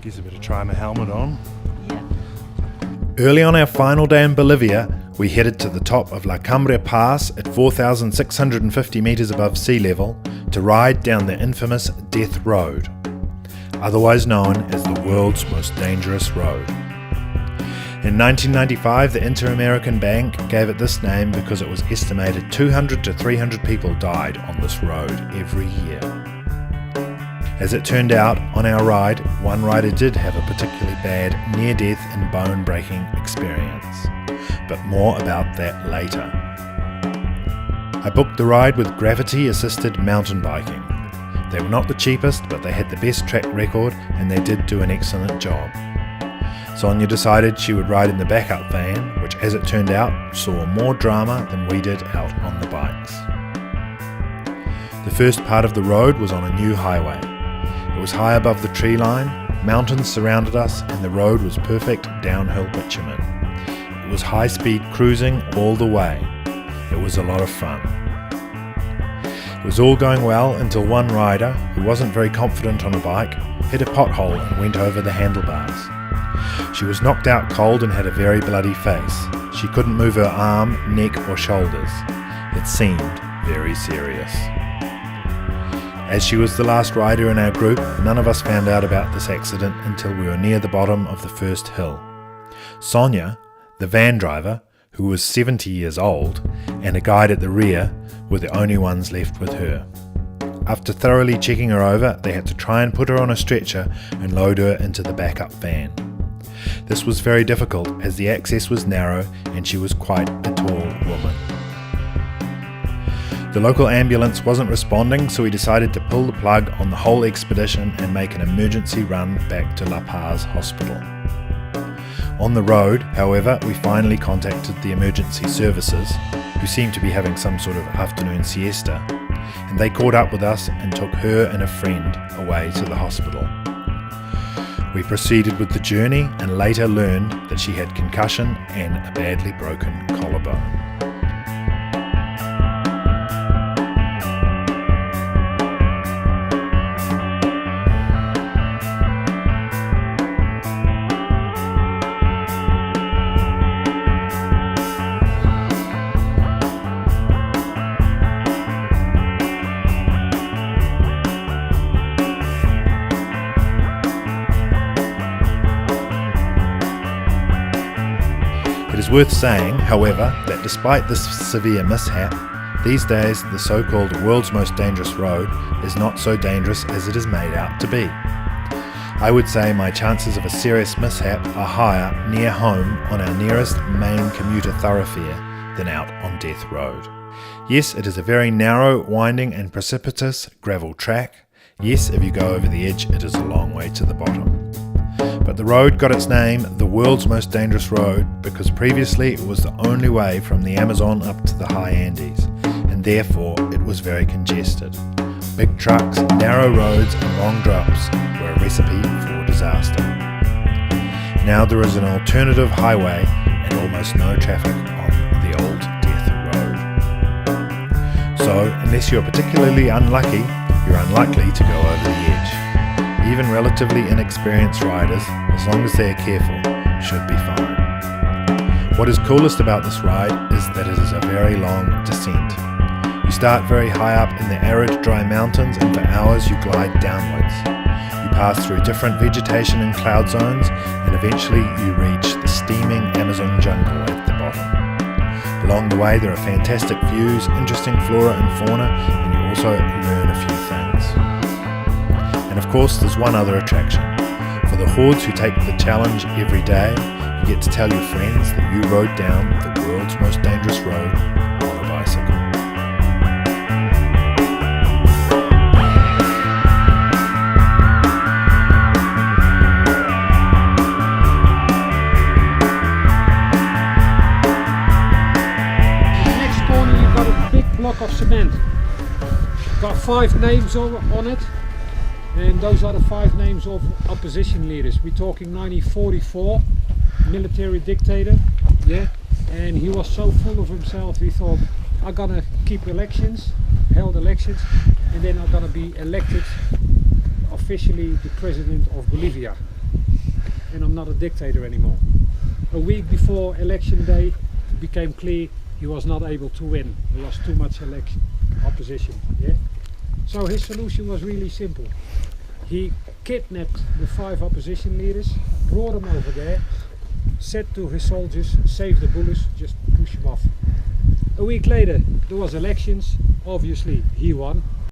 Guess I better try my helmet on. Yeah. Early on our final day in Bolivia, we headed to the top of La Cumbre Pass at 4,650 metres above sea level to ride down the infamous Death Road, otherwise known as the world's most dangerous road. In 1995, the Inter-American Bank gave it this name because it was estimated 200 to 300 people died on this road every year. As it turned out, on our ride, one rider did have a particularly bad near-death and bone-breaking experience, but more about that later. I booked the ride with gravity-assisted mountain biking. They were not the cheapest, but they had the best track record and they did do an excellent job. Sonia decided she would ride in the backup van, which as it turned out saw more drama than we did out on the bikes. The first part of the road was on a new highway. It was high above the tree line, mountains surrounded us, and the road was perfect downhill bitumen. It was high-speed cruising all the way. It was a lot of fun. It was all going well until one rider, who wasn't very confident on a bike, hit a pothole and went over the handlebars. She was knocked out cold and had a very bloody face. She couldn't move her arm, neck or shoulders. It seemed very serious. As she was the last rider in our group, none of us found out about this accident until we were near the bottom of the first hill. Sonia, the van driver, who was 70 years old, and a guide at the rear were the only ones left with her. After thoroughly checking her over, they had to try and put her on a stretcher and load her into the backup van. This was very difficult as the access was narrow and she was quite a tall woman. The local ambulance wasn't responding, so we decided to pull the plug on the whole expedition and make an emergency run back to La Paz Hospital. On the road, however, we finally contacted the emergency services, who seemed to be having some sort of afternoon siesta, and they caught up with us and took her and a friend away to the hospital. We proceeded with the journey and later learned that she had concussion and a badly broken collarbone. It is worth saying, however, that despite this severe mishap, these days the so-called world's most dangerous road is not so dangerous as it is made out to be. I would say my chances of a serious mishap are higher near home on our nearest main commuter thoroughfare than out on Death Road. Yes, it is a very narrow, winding and precipitous gravel track. Yes, if you go over the edge, it is a long way to the bottom. But the road got its name, the world's most dangerous road, because previously it was the only way from the Amazon up to the high Andes, and therefore it was very congested. Big trucks, narrow roads and long drops were a recipe for disaster. Now there is an alternative highway and almost no traffic on the old Death Road. So, unless you're particularly unlucky, you're unlikely to go over the edge. Even relatively inexperienced riders, as long as they are careful, should be fine. What is coolest about this ride is that it is a very long descent. You start very high up in the arid, dry mountains and for hours you glide downwards. You pass through different vegetation and cloud zones and eventually you reach the steaming Amazon jungle at the bottom. Along the way there are fantastic views, interesting flora and fauna, and you also learn a few things. And of course there's one other attraction. For the hordes who take the challenge every day, you get to tell your friends that you rode down the world's most dangerous road on a bicycle. In the next corner you've got a big block of cement. Got 5 names on it. And those are the 5 names of opposition leaders. We're talking 1944, military dictator, yeah. And he was so full of himself, he thought, I'm gonna keep elections, held elections, and then I'm gonna be elected officially the president of Bolivia. and I'm not a dictator anymore. A week before election day, it became clear he was not able to win. There was too much opposition. Yeah? So his solution was really simple. He kidnapped the 5 opposition leaders, brought them over there, said to his soldiers, save the bullets, just push them off. A week later there was elections, obviously he won.